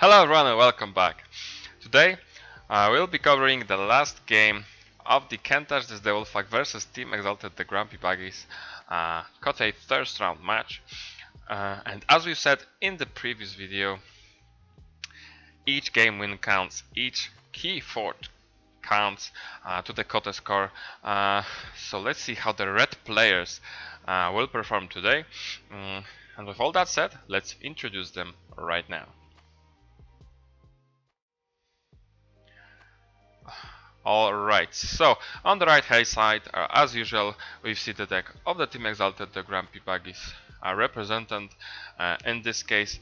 Hello everyone and welcome back. Today we'll be covering the last game of the Kentash the Wolfpack versus Team Exalted the Grumpy Buggies Kote first round match. And as we said in the previous video, each game win counts, each key fort counts to the Kote score. So let's see how the red players will perform today. And with all that said, let's introduce them right now. Alright, so on the right hand side, as usual, we see the deck of the Team Exalted, the Grumpy Buggies represented, in this case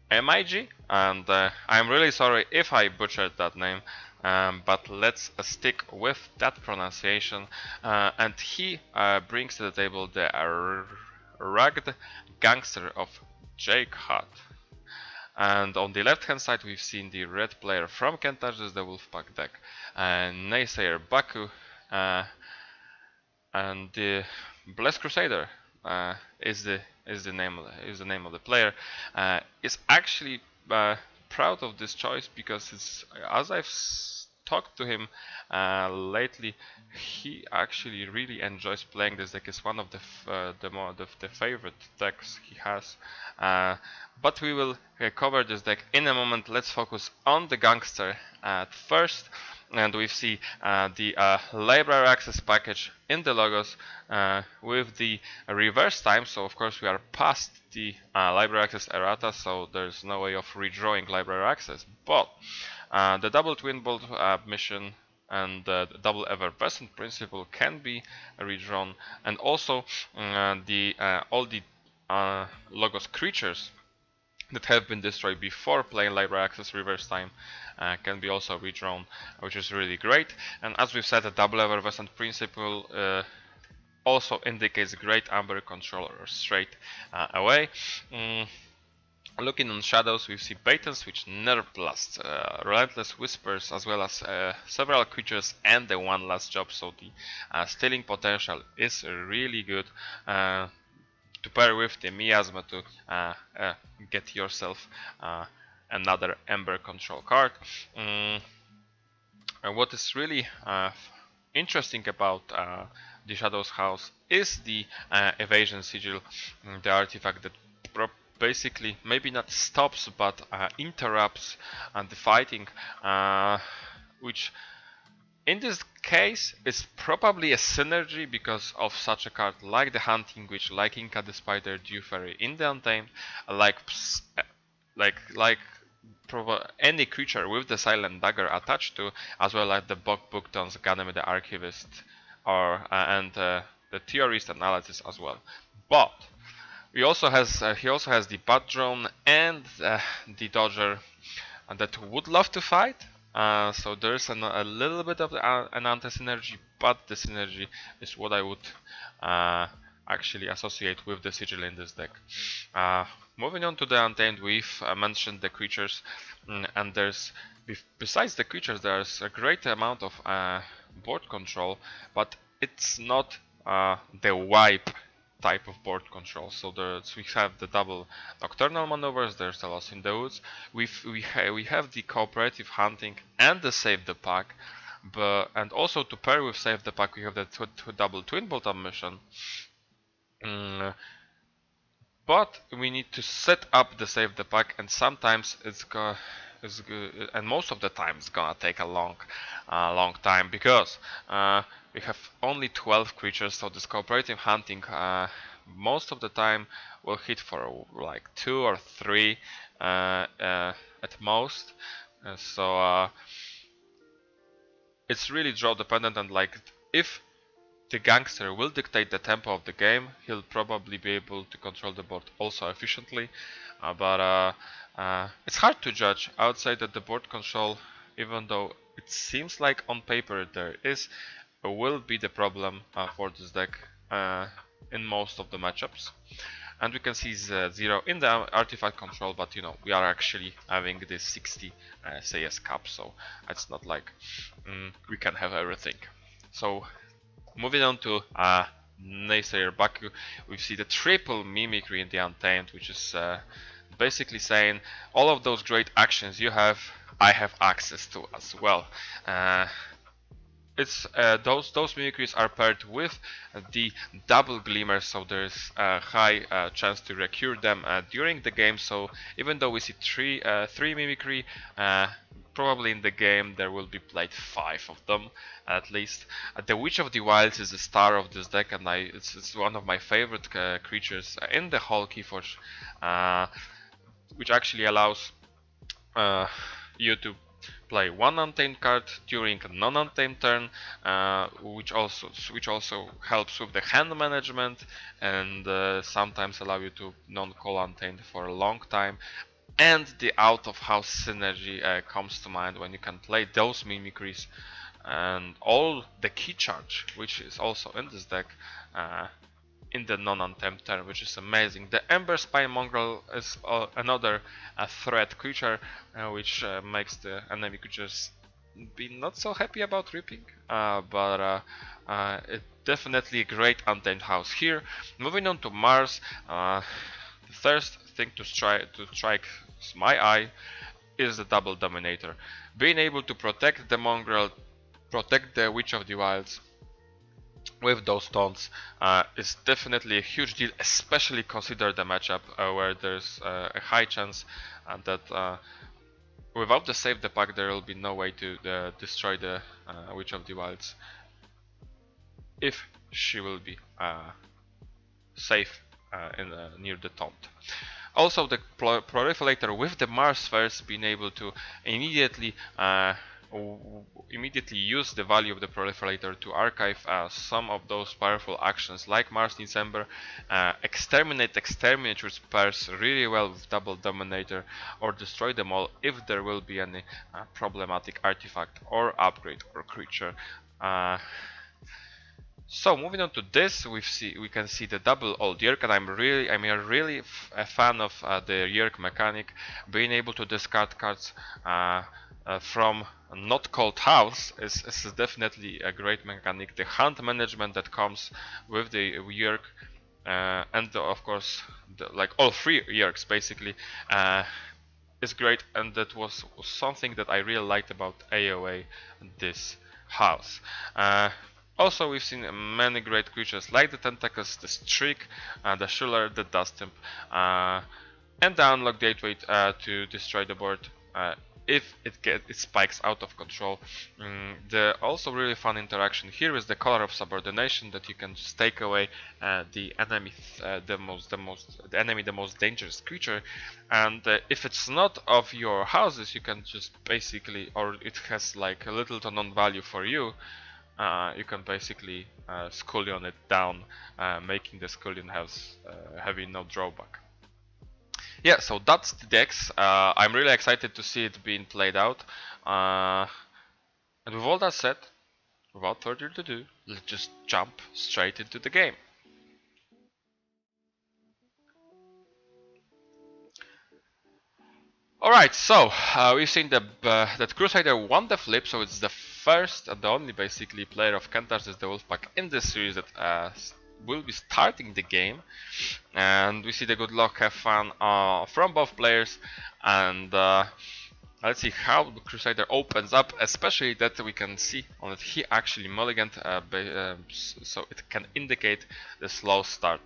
MIG, and I'm really sorry if I butchered that name, but let's stick with that pronunciation, and he brings to the table the rugged gangster of Jake Hutt. And on the left hand side we've seen the red player from Kentash, the Wolfpack deck, Naysayer Baku, and the Blessed Crusader is the name of the player. Is actually proud of this choice because it's, as I've talked to him lately, he actually really enjoys playing this deck. It's one of the favorite decks he has. But we will cover this deck in a moment. Let's focus on the gangster at first, and we see the library access package in the logos with the reverse time. So of course we are past the library access errata, so there's no way of redrawing library access, but the double twin bolt mission and the double effervescent principle can be redrawn, and also all the logos creatures that have been destroyed before playing library access reverse time can be also redrawn, which is really great. And as we've said, the double effervescent principle also indicates great amber control or straight away. Looking on shadows, we see Bait and Switch, Nerve Blast, Relentless Whispers, as well as several creatures and the one last job, so the stealing potential is really good to pair with the Miasma to get yourself another Ember control card. And what is really interesting about the Shadows House is the Evasion Sigil, the artifact that basically maybe not stops but interrupts the fighting, which in this case is probably a synergy because of such a card like the Hunting Witch, like Inca the Spider, Dew Fairy in the Untamed, like any creature with the Silent Dagger attached to, as well as the Bogbuktons, Ganymede the Archivist, or and the Theorist Analysis as well. But he also has the Bat Drone and the Dodger that would love to fight. So there's a little bit of an anti-synergy, but the synergy is what I would actually associate with the Sigil in this deck. Moving on to the Untamed, we've mentioned the creatures, and there's, besides the creatures, there's a great amount of board control, but it's not the wipe type of board control. So we have the double Nocturnal Maneuvers, there's the Lost in the Woods, we have the Cooperative Hunting and the Save the Pack, and also to pair with Save the Pack we have the double Twin Bolt mission. But we need to set up the Save the Pack, and sometimes and most of the time it's gonna take a long time, because we have only 12 creatures, so this Cooperative Hunting most of the time will hit for like 2 or 3 at most. So it's really draw dependent, and like if the gangster will dictate the tempo of the game, he'll probably be able to control the board also efficiently. But it's hard to judge. I would say that the board control, even though it seems like on paper there is, will be the problem for this deck in most of the matchups. And we can see 0 in the artifact control, but you know, we are actually having this 60 CS cap, so it's not like we can have everything. So moving on to Naysayer Baku, we see the triple Mimicry in the Untamed, which is basically saying all of those great actions you have, I have access to as well. It's those mimicries are paired with the double glimmer, so there's a high chance to recur them during the game. So even though we see three mimicry, probably in the game there will be played 5 of them at least. The Witch of the Wilds is the star of this deck, and it's one of my favorite creatures in the whole Keyforge, which actually allows you to play one untamed card during a non-untamed turn, which also helps with the hand management, and sometimes allow you to non-call untamed for a long time. And the out of house synergy comes to mind when you can play those mimicries, and all the key charge, which is also in this deck, in the non-untamed turn, which is amazing. The Ember Spine Mongrel is another threat creature, which makes the enemy creatures be not so happy about ripping, but it's definitely a great untamed house here. Moving on to Mars, the first thing to strike my eye is the double Dominator. Being able to protect the Mongrel, protect the Witch of the Wilds with those taunts is definitely a huge deal, especially consider the matchup where there's a high chance that without the Save the Pack there will be no way to destroy the Witch of the Wilds if she will be safe near the taunt. Also, the Proliferator with the Mars Spheres being able to immediately use the value of the Proliferator to archive some of those powerful actions like Mars Needs Ember, Exterminate, which pairs really well with double Dominator, or Destroy them all if there will be any problematic artifact or upgrade or creature. So moving on to this, we can see the double Old Yeerk, and I'm really a fan of the Yeerk mechanic, being able to discard cards from not called house is definitely a great mechanic. The hand management that comes with the Yeerk, and of course like all 3 Yeerks basically, is great, and that was something that I really liked about AOA this house. Also, we've seen many great creatures like the Tentacles, the Streak, the Shuller, the Dust Imp, and the Unlock Gateway to destroy the board if it spikes out of control. The also really fun interaction here is the Color of Subordination, that you can just take away the enemy, the most dangerous creature, and if it's not of your houses, you can just basically, or it has like a little to none value for you. You can basically Scullion it down, making the Scullion house having no drawback. Yeah, so that's the decks. I'm really excited to see it being played out. And with all that said, without further ado, let's just jump straight into the game. Alright, so we've seen that Crusader won the flip, so it's the first and the only basically player of Kentars is the Wolfpack in this series that will be starting the game. And we see the good luck, have fun from both players, and let's see how the Crusader opens up, especially that we can see on that he actually mulliganed, so it can indicate the slow start.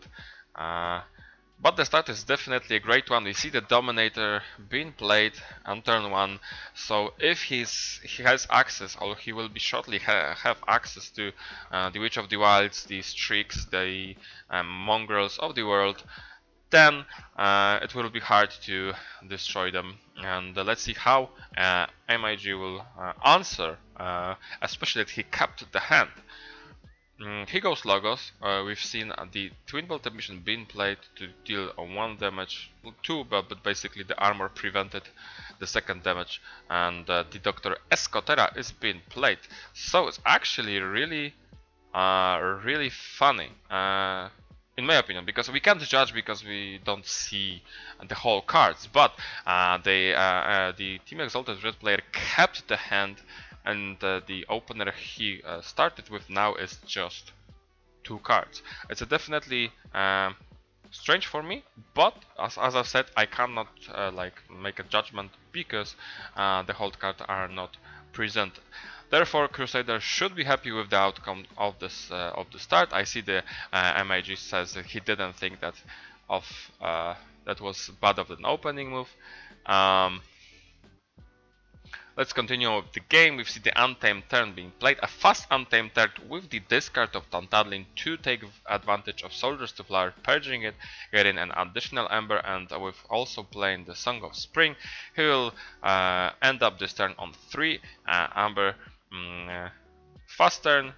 But the start is definitely a great one. We see the Dominator being played on turn 1, so if he has access, or he will be shortly have access to the Witch of the Wilds, the Streaks, the Mongrels of the world, then it will be hard to destroy them. And let's see how MIG will answer, especially that he kept the hand. He goes Logos. We've seen the Twin Bolt Emission being played to deal 1 damage, 2, but basically the armor prevented the 2nd damage, and the Dr. Escotera is being played. So it's actually really funny, in my opinion, because we can't judge because we don't see the whole cards, but the Team Exalted Red player kept the hand, and the opener he started with now is just 2 cards. It's a definitely strange for me, but as I said, I cannot like make a judgment because the hold cards are not presented. Therefore, Crusader should be happy with the outcome of this of the start. I see the MIG says that he didn't think that that was bad of an opening move. Let's continue with the game. We see the Untamed turn being played. A fast Untamed turn with the discard of Tantadlin to take advantage of Soldiers to Flower, purging it, getting an additional Ember, and with also playing the Song of Spring, he will end up this turn on 3 Amber. Fast turn,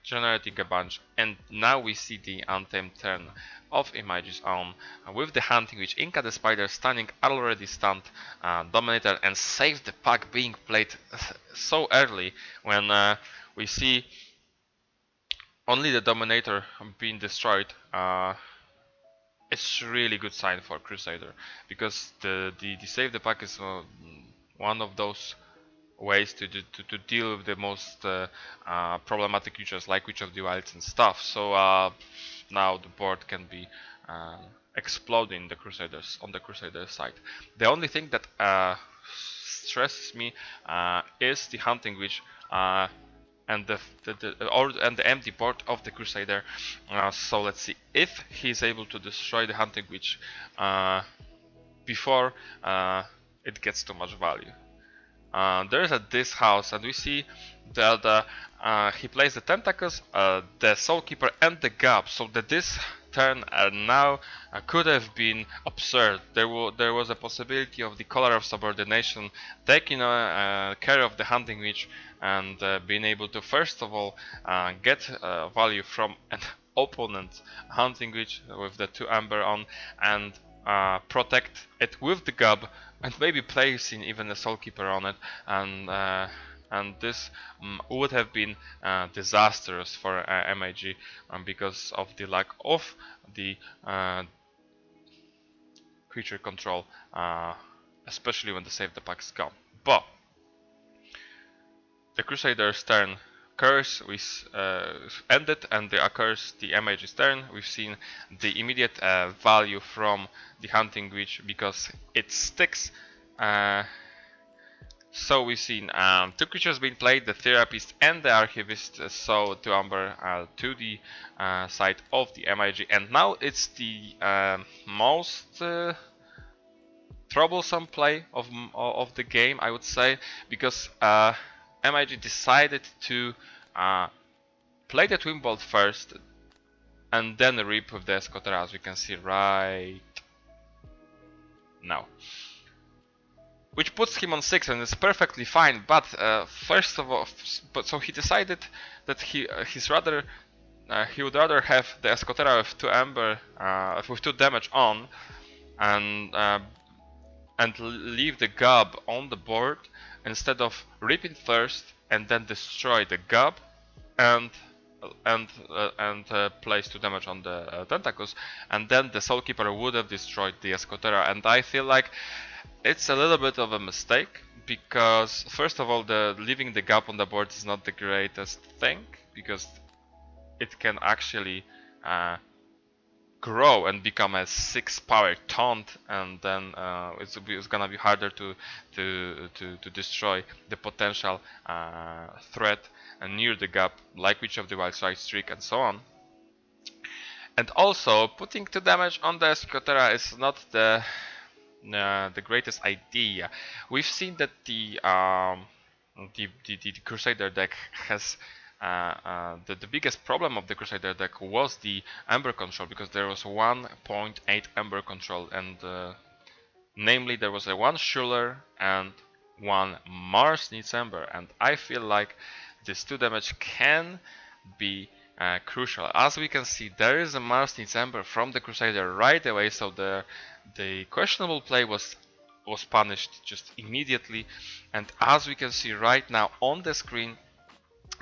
generating a bunch, and now we see the Untamed turn of Image's own with the Hunting Witch, Inca the Spider stunning already stunned Dominator, and Save the Pack being played so early when we see only the Dominator being destroyed. It's really good sign for Crusader, because the Save the Pack is one of those ways to deal with the most problematic creatures like Witch of the Wilds and stuff. So now the board can be exploding the Crusaders on the Crusader side. The only thing that stresses me is the Hunting Witch and the empty board of the Crusader. So let's see if he's able to destroy the Hunting Witch before it gets too much value. There's this house, and we see that he plays the Tentacles, the Soulkeeper, and the Gap. So that this turn now could have been absurd. There was a possibility of the Collar of Subordination taking care of the Hunting Witch and being able to first of all get value from an opponent Hunting Witch with the 2 Amber on, and protect it with the Gub, and maybe placing even a Soulkeeper on it, and this would have been disastrous for MIG because of the lack of the creature control, especially when the Save the Pack is gone. But the Crusader's turn curse we ended, and the occurs the MIG's turn. We've seen the immediate value from the Hunting Witch because it sticks. So we've seen 2 creatures being played, the Therapist and the Archivist, so 2 Amber to the side of the MIG. And now it's the most troublesome play of the game, I would say, because MIG decided to play the Twin Bolt first and then Reap with the Escotera, as we can see right now, which puts him on 6, and it's perfectly fine. But first of all, so he decided that he would rather have the Escotera with 2 Amber with 2 damage on, and leave the Gub on the board instead of ripping first and then destroy the Gub and place 2 damage on the Tentacles, and then the Soulkeeper would have destroyed the Escotera. And I feel like it's a little bit of a mistake, because first of all, leaving the Gap on the board is not the greatest thing, because it can actually grow and become a 6-power taunt, and then it's gonna be harder to destroy the potential threat near the Gap, like Witch of the Wild, Strike Streak, and so on. And also, putting 2 damage on the Escotera is not the greatest idea. We've seen that the Crusader deck has the biggest problem of the Crusader deck was the Ember control, because there was 1.8 Ember control, and namely there was a 1 Schuler and 1 Mars needs Ember, and I feel like this 2 damage can be crucial. As we can see, there is a Mars needs Ember from the Crusader right away, so the questionable play was punished just immediately. And as we can see right now on the screen,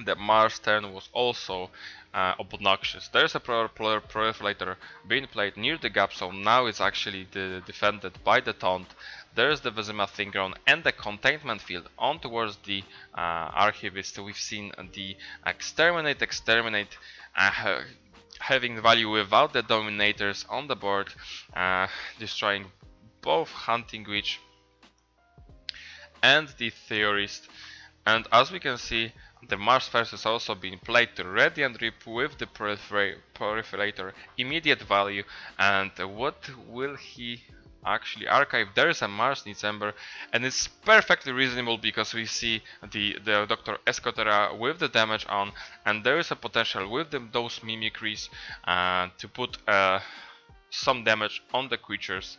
the Mars turn was also obnoxious. There's a Proliferator being played near the Gap, so now it's actually defended by the Taunt. There's the Bezimath Thingron and the Containment Field on towards the Archivist. We've seen the Exterminate having value without the dominators on the board, destroying both Hunting Witch and the Theorist. And as we can see, the Mars First is also being played to Radiant Rip with the Proliferator immediate value. And what will he actually archive? There is a Mars Needs Ember, and it's perfectly reasonable because we see the Dr. Escotera with the damage on, and there is a potential with those mimicries to put some damage on the creatures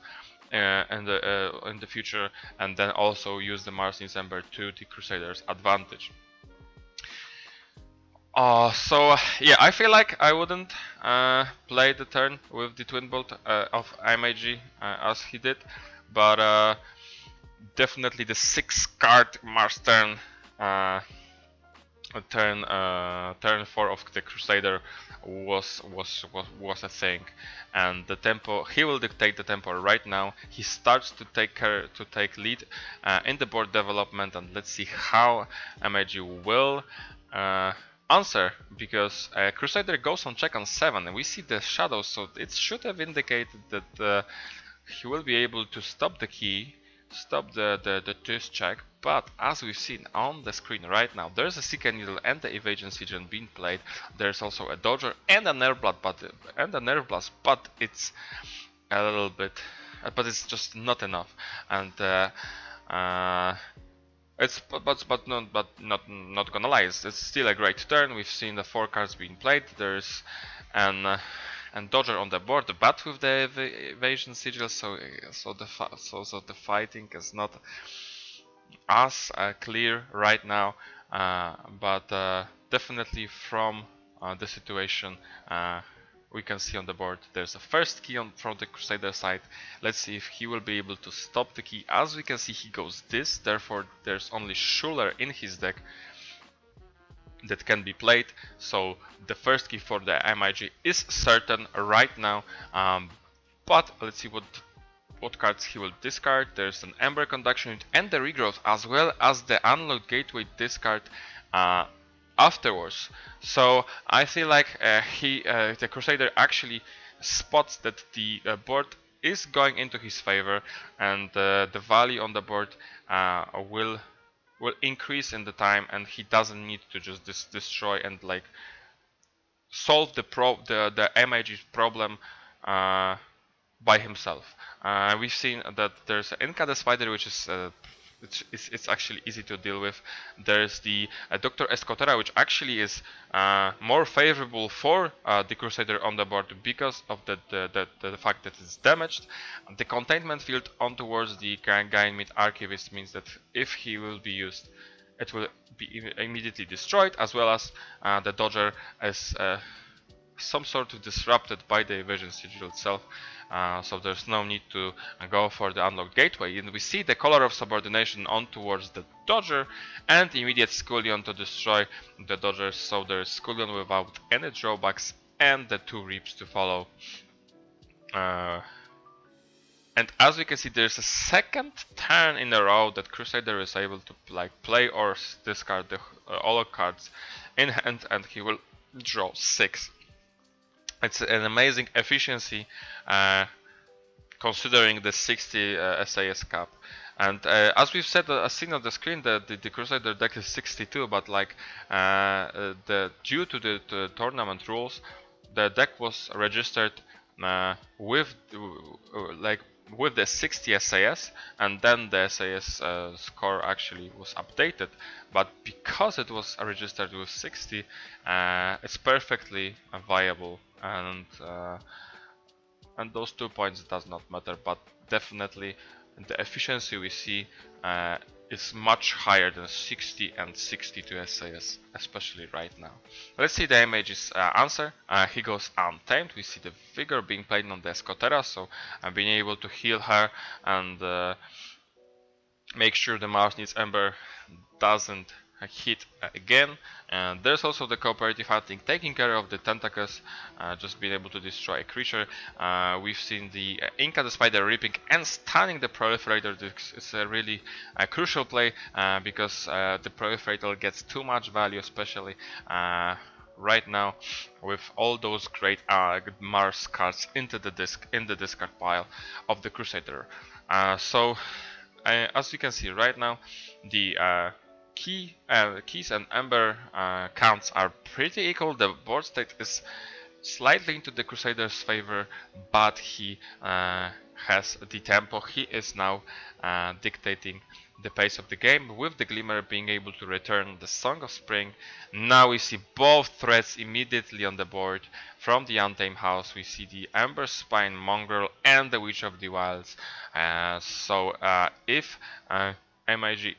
in the future, and then also use the Mars Needs Ember to the Crusaders' advantage. So yeah, I feel like I wouldn't play the turn with the Twin Bolt of MAG as he did, but definitely the 6-card Mars turn, turn 4 of the Crusader was a thing, and the tempo, he will dictate the tempo right now. He starts to take lead in the board development, and let's see how MAG will answer, because Crusader goes on check on 7 and we see the shadows, so it should have indicated that he will be able to stop the key, stop the twist check. But as we've seen on the screen right now, there's a Seeker Needle and the Evasion Sigil being played. There's also a Dodger and a Nerve Blast, but it's a little bit, but it's just not enough. And it's not gonna lie, it's still a great turn. We've seen the 4 cards being played. There's an Dodger on the board, the bat with the Evasion Sigil, so the fighting is not as clear right now, but definitely from the situation we can see on the board there's a first key from the Crusader side. Let's see if he will be able to stop the key. As we can see, he goes this, therefore there's only Schuler in his deck that can be played, so the first key for the MIG is certain right now. But let's see what cards he will discard. There's an Ember Conduction and the Regrowth, as well as the Unlocked Gateway discard afterwards. So I feel like the Crusader actually spots that the board is going into his favor, and the value on the board will increase in the time, and he doesn't need to just destroy and like solve the MIG's problem by himself. We've seen that there's an Inca Spider, which is it's actually easy to deal with. There's the Dr. Escotera, which actually is more favorable for the Crusader on the board because of the fact that it's damaged. The Containment Field on towards the Ganymede Archivist means that if he will be used, it will be immediately destroyed, as well as the Dodger is some sort of disrupted by the Evasion Sigil itself. So there's no need to go for the Unlocked Gateway. And we see the Color of Subordination on towards the Dodger and immediate Scullion to destroy the Dodgers. So there's Scullion without any drawbacks and the 2 Reaps to follow. And as we can see, there's a second turn in a row that Crusader is able to like play or discard all cards in hand, and he will draw 6. It's an amazing efficiency considering the 60 SAS cap. And as we've said, seen on the screen, the Crusader deck is 62, but like due to the tournament rules, the deck was registered with the 60 SAS, and then the SAS score actually was updated. But because it was registered with 60, it's perfectly viable, and those 2 points does not matter. But definitely the efficiency we see is much higher than 60 and 62 SAS, especially right now. Let's see the MAG's answer. He goes Untamed. We see the Vigor being played on the Escotera, so being able to heal her and make sure the Mars Needs Ember doesn't hit again. And there's also the Cooperative Hunting taking care of the Tentacles, just being able to destroy a creature. We've seen the Inca the Spider ripping and stunning the Proliferator. This is a really crucial play because the Proliferator gets too much value, especially right now with all those great Mars cards into the discard pile of the Crusader. As you can see right now, the keys and Ember counts are pretty equal. The board state is slightly into the Crusader's favor, but he has the tempo. He is now dictating the pace of the game, with the Glimmer being able to return the Song of Spring. Now we see both threats immediately on the board. From the Untamed House we see the Ember Spine Mongrel and the Witch of the Wilds. If MIG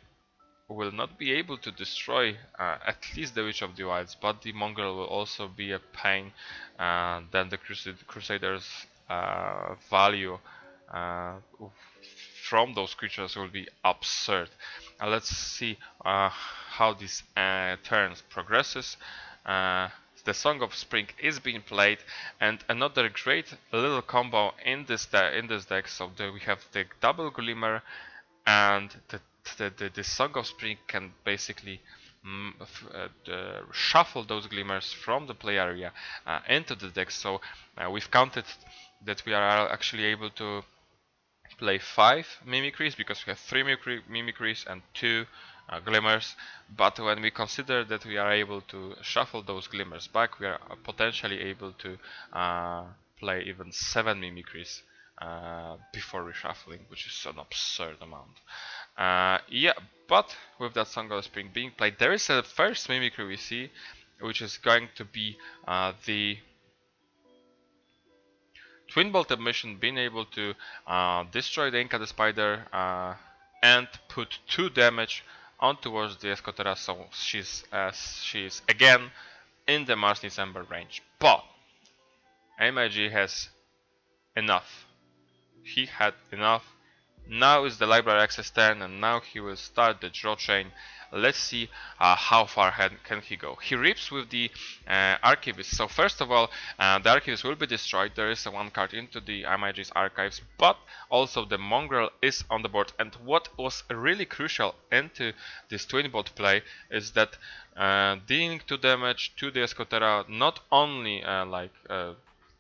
will not be able to destroy at least the Witch of the Wilds, but the Mongrel will also be a pain, then the Crusader's value from those creatures will be absurd. Let's see how this turn progresses. The Song of Spring is being played, and another great little combo in this deck. So we have the double Glimmer, and the Song of Spring can basically shuffle those Glimmers from the play area into the deck. So we've counted that we are actually able to play 5 Mimicries, because we have 3 Mimicries and 2 Glimmers, but when we consider that we are able to shuffle those Glimmers back, we are potentially able to play even 7 Mimicries before reshuffling, which is an absurd amount. Yeah, but with that Song of Spring being played, there is a first Mimicry we see, which is going to be the Twin Bolt Emission, being able to destroy the Inca the Spider and put 2 damage on towards the Escotera, so she's again in the Mars Needs Ember range. But MIG has enough. He had enough. Now is the Library Access turn, and now he will start the draw chain. Let's see how far ahead can he go. He rips with the Archivist. So first of all, the Archivist will be destroyed. There is a 1 card into the MIG's archives, but also the Mongrel is on the board. And what was really crucial into this Twin Bolt play is that dealing 2 damage to the Escotera not only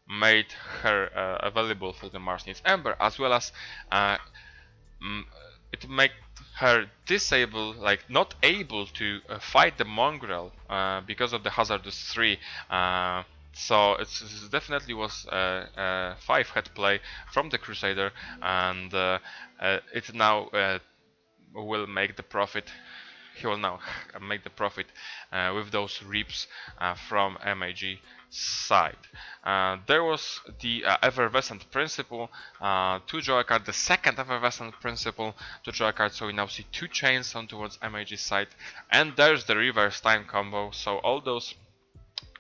made her available for the Mars Needs Ember, as well as it made her disable, like not able to fight the Mongrel because of the Hazardous 3. So it definitely was a 5-head play from the Crusader, and it now will make the profit. He will now make the profit with those reaps from MIG side. There was the Effervescent Principle to draw a card, the second Effervescent Principle to draw a card, so we now see 2 chains on towards MIG side, and there's the Reverse Time combo. So all those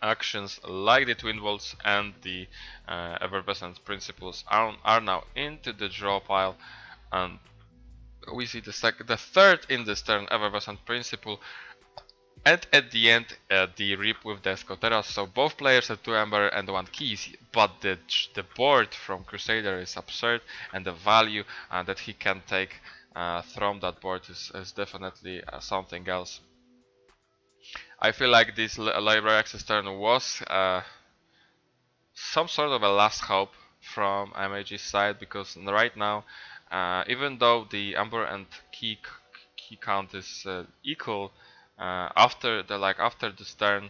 actions like the Twin Bolts and the Effervescent Principles are now into the draw pile, and we see the third in this turn Effervescent Principle, and at the end the rip with the Escotera. So both players have 2 Ember and 1 keys, but the board from Crusader is absurd, and the value that he can take from that board is definitely something else. I feel like this Library Access turn was some sort of a last hope from MIG's side, because right now, even though the Ember and key count is equal, after this turn,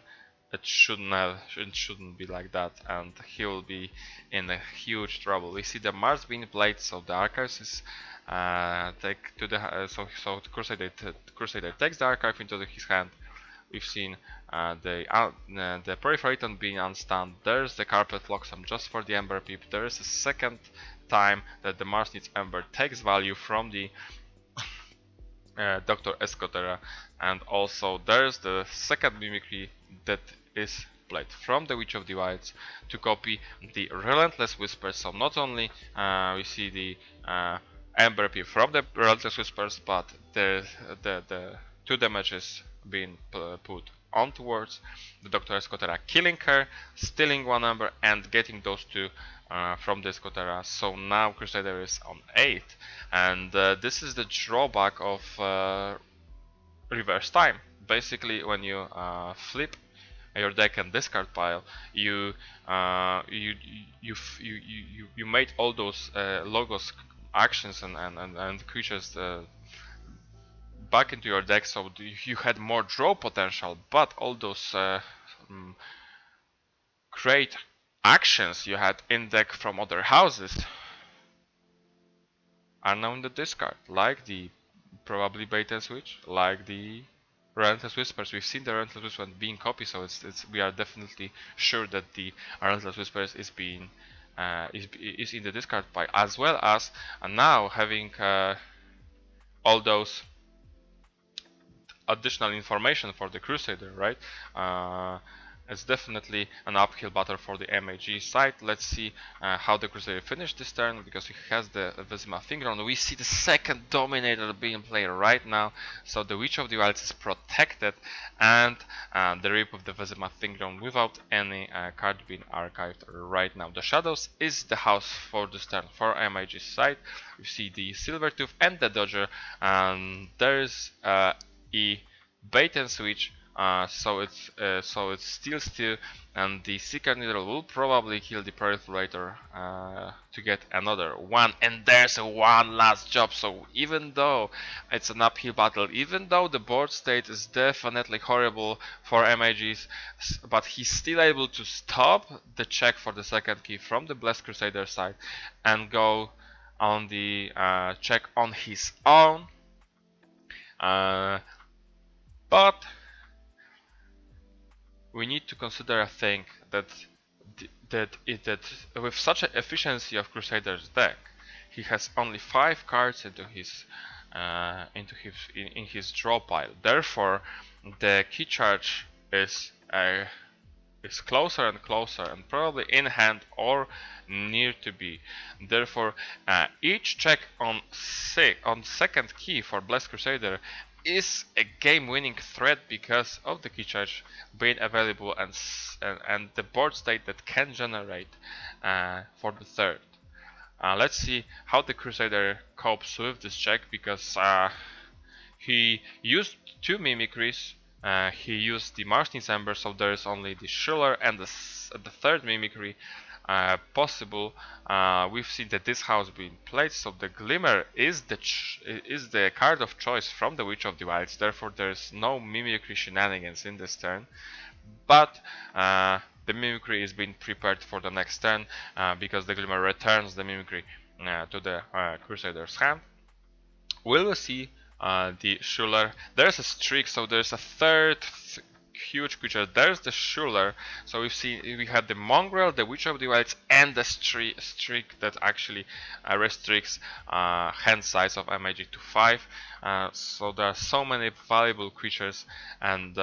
it shouldn't be like that, and he will be in a huge trouble. We see the Mars being played, so the Archives is Crusader takes the Archive into his hand. We've seen the Proliferator being unstunned. There's the Carpet Flotsam just for the Ember Peep. There is a second time that the Mars Needs Ember takes value from the Dr. Escotera, and also there's the second Mimicry that is played from the Witch of the Wilds to copy the Relentless Whispers. So not only we see the Ember Peep from the Relentless Whispers, but the 2 damages being put on towards the Dr. Escotera, killing her, stealing 1 Ember, and getting those 2 from the Escotera. So now Crusader is on 8, and this is the drawback of Reverse Time. Basically, when you flip your deck and discard pile, you you made all those logos actions and creatures back into your deck, so you had more draw potential, but all those great actions you had in deck from other houses are now in the discard, like the probably bait and switch, like the Relentless Whispers. We've seen the Relentless Whispers being copied, so we are definitely sure that the Relentless Whispers is being is in the discard pile, as well as now having all those additional information for the Crusader, right? It's definitely an uphill battle for the MAG side. Let's see how the Crusader finished this turn, because he has the Vizima Fingron. We see the second Dominator being played right now, so the Witch of the Wilds is protected, and the Rip of the Vizima Fingron without any card being archived right now. The Shadows is the house for this turn for MAG side. We see the Silvertooth and the Dodger, and there's a bait and switch, so it's still, and the Seeker Needle will probably kill the Proliferator to get another one, and there's a one last job. So even though it's an uphill battle, even though the board state is definitely horrible for MAGs, but he's still able to stop the check for the second key from the Blessed Crusader side and go on the check on his own. But we need to consider a thing that with such an efficiency of Crusader's deck, he has only 5 cards into his in his draw pile. Therefore, the key charge is closer and closer, and probably in hand or near to be. Therefore, each check on second key for Blessed Crusader is a game-winning threat because of the key charge being available and the board state that can generate for the third. Let's see how the Crusader copes with this check, because he used 2 mimicries. He used the Martinis Ember, so there is only the Schuller and the third mimicry possible. We've seen that this house being played, so the Glimmer is the card of choice from the Witch of the Wilds. Therefore, there's no mimicry shenanigans in this turn, but the mimicry is being prepared for the next turn, because the Glimmer returns the mimicry to the Crusader's hand. We'll see the Schuller. There's a streak, so there's a third huge creature. There's the Schuller. So we had the Mongrel, the Witch of the Wilds, and the streak that actually restricts hand size of MAG to 5. So there are so many valuable creatures, and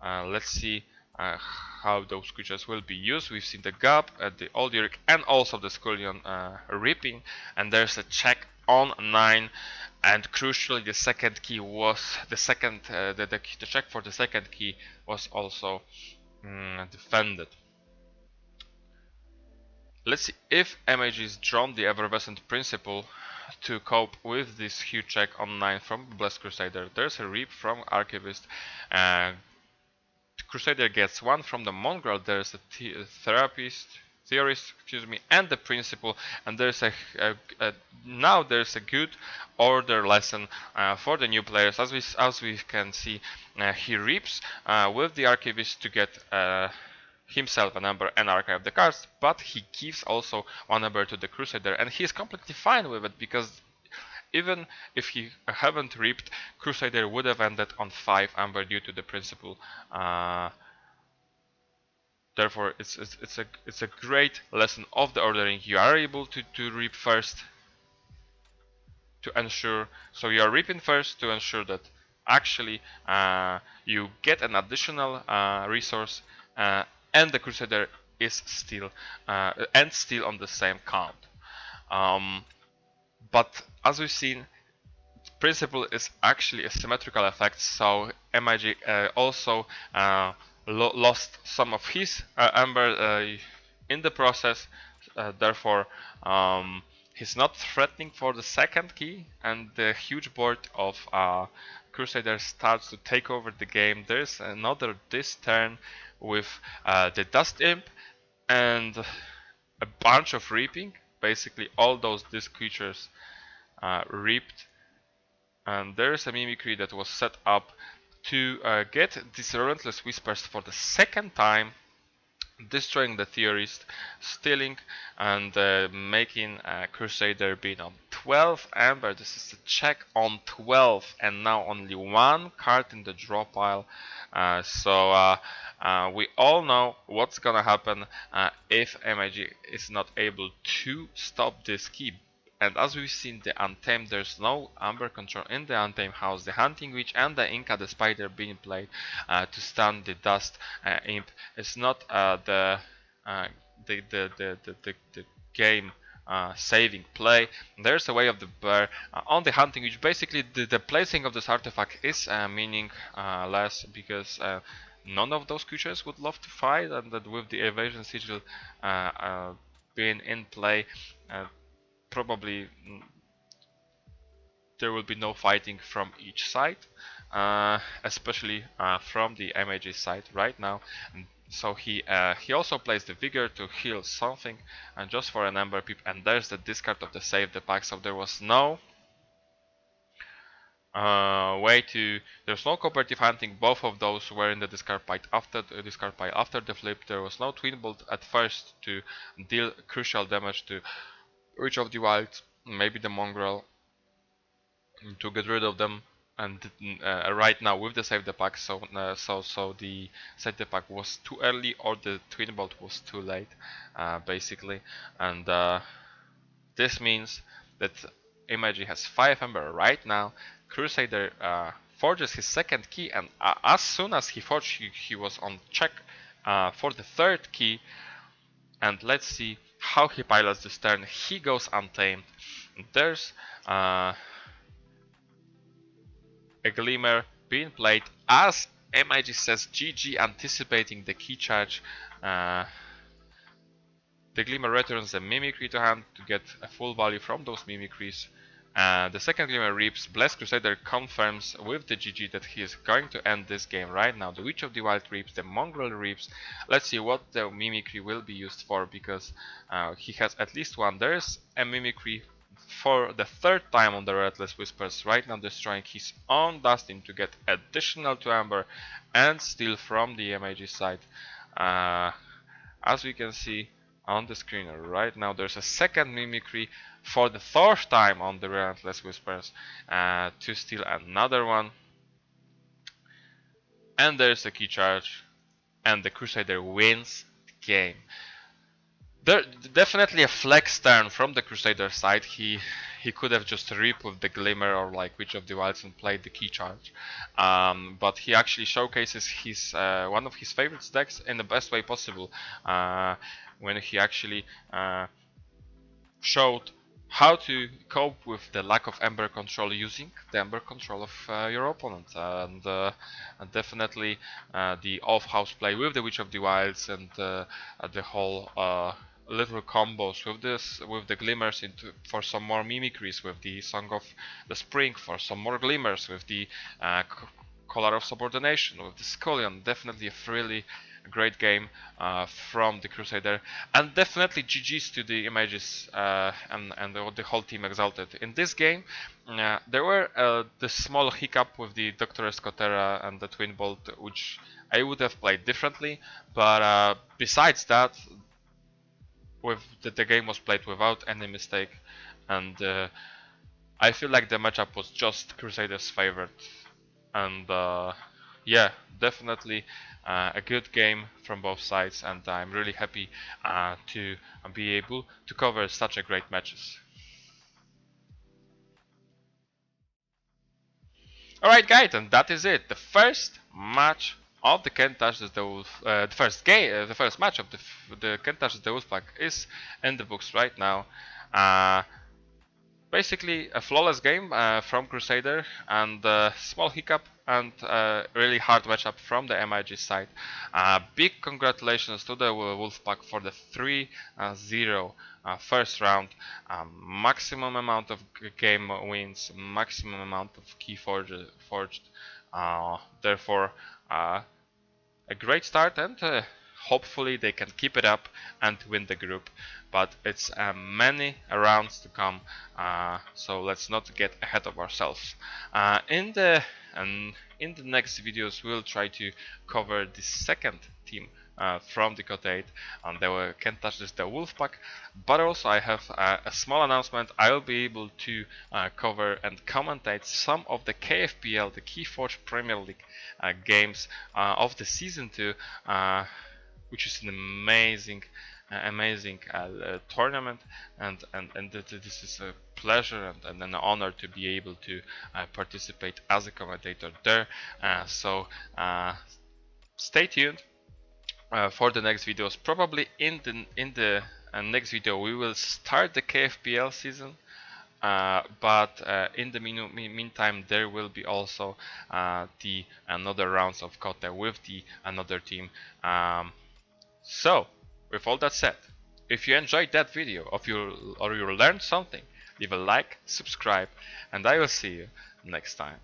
let's see how those creatures will be used. We've seen the Gab, the Oldyric, and also the Skullion Ripping, and there's a check on 9. And crucially, the second key was the check for the second key was also defended. Let's see if MAG is drawn the Effervescent Principle to cope with this huge check on 9 from Blessed Crusader. There's a Reap from Archivist. Crusader gets 1 from the Mongrel. There's a Theorist, excuse me, and the Principle, and there's now there's a good order lesson for the new players. As we can see, he reaps with the Archivist to get himself an Ember and archive the cards, but he gives also 1 Ember to the Crusader, and he's completely fine with it, because even if he haven't reaped, Crusader would have ended on 5 Ember due to the Principle. Therefore, it's a great lesson of the ordering. You are able to reap first to ensure, so you are reaping first to ensure that actually you get an additional resource, and the Crusader is still on the same count. But as we've seen, Principle is actually a symmetrical effect, so MAG also lost some of his Ember in the process. Therefore, He's not threatening for the second key, and the huge board of Crusader starts to take over the game. There's another this turn with the Dust Imp and a bunch of reaping. Basically, all those disc creatures reaped, and there's a mimicry that was set up to get these Relentless Whispers for the second time, destroying the Theorist, stealing and making Crusader being on 12 Amber. This is a check on 12 and now only one card in the draw pile. So we all know what's gonna happen if MIG is not able to stop this key. And as we've seen the Untamed, there's no Amber control in the Untamed house. The Hunting Witch and the Inca the Spider being played to stun the Dust Imp. It's not the game saving play. There's a Way of the Bear on the Hunting Witch. Basically, the placing of this artifact is meaningless because none of those creatures would love to fight, and that with the Evasion Sigil being in play, probably there will be no fighting from each side, especially from the MAG side right now. And so he also plays the Vigor to heal something, and just for an Ember Pip. And there's the discard of the Save the Pack. So there was no there's no Cooperative Hunting. Both of those were in the discard pile after the flip. There was no Twin Bolt at first to deal crucial damage to Witch of the Wilds, maybe the Mongrel, to get rid of them. And right now with the Save the Pack, so the Save the Pack was too early, or the Twin Bolt was too late, basically. And this means that MIG has 5 Ember right now. Crusader forges his second key, and as soon as he forged, he was on check for the third key. And let's see how he pilots this turn. He goes Untamed. There's a Glimmer being played as MIG says GG, anticipating the key charge. The Glimmer returns the Mimicry to hand to get a full value from those Mimicries. The second Glimmer reaps. Blessed Crusader confirms with the GG that he is going to end this game right now. The Witch of the Wild reaps, the Mongrel reaps. Let's see what the Mimicry will be used for, because he has at least one. There's a Mimicry for the third time on the Relentless Whispers, right now destroying his own Dust Imp to get additional to Amber and steal from the MIG side. As we can see on the screen right now, there's a second Mimicry for the fourth time on the Relentless Whispers to steal another one. And there's the key charge, and the Crusader wins the game. There definitely a flex turn from the Crusader side. He could have just reaped with the Glimmer or like Witch of the Wilds and played the key charge, but he actually showcases his one of his favorite decks in the best way possible when he actually showed how to cope with the lack of Ember control using the Ember control of your opponent, and definitely the off-house play with the Witch of the Wilds and the whole little combos with the Glimmers for some more Mimicries, with the Song of the Spring for some more Glimmers, with the Collar of Subordination, with the Scullion. Definitely a really great game from the Crusader, and definitely GG's to the Images and the whole team Exalted. In this game there were the small hiccup with the Dr. Escotera and the Twin Bolt, which I would have played differently, but besides that, the game was played without any mistake, and I feel like the matchup was just Crusader's favorite. And yeah, definitely a good game from both sides, and I'm really happy to be able to cover such a great matches. Alright guys, and that is it. The first match of the Can't Touch the Wolf, the first match of the Can't Touch the Wolf pack is in the books right now. Basically a flawless game from Crusader, and small hiccup and really hard matchup from the MIG side. Big congratulations to the Wolfpack for the 3-0 first round, maximum amount of game wins, maximum amount of key forged. Therefore, a great start, and hopefully they can keep it up and win the group. But it's many rounds to come, so let's not get ahead of ourselves. In the next videos, we'll try to cover the second team from the Code 8, and they can touch this, the Wolfpack. But also I have a small announcement. I'll be able to cover and commentate some of the KFPL, the Keyforge Premier League games of the Season 2, which is an amazing tournament, and this is a pleasure and an honor to be able to participate as a commentator there. So stay tuned for the next videos. Probably in the next video we will start the KFPL season, but in the meantime there will be also the another rounds of Kote with the another team. So with all that said, if you enjoyed that video or you learned something, leave a like, subscribe, and I will see you next time.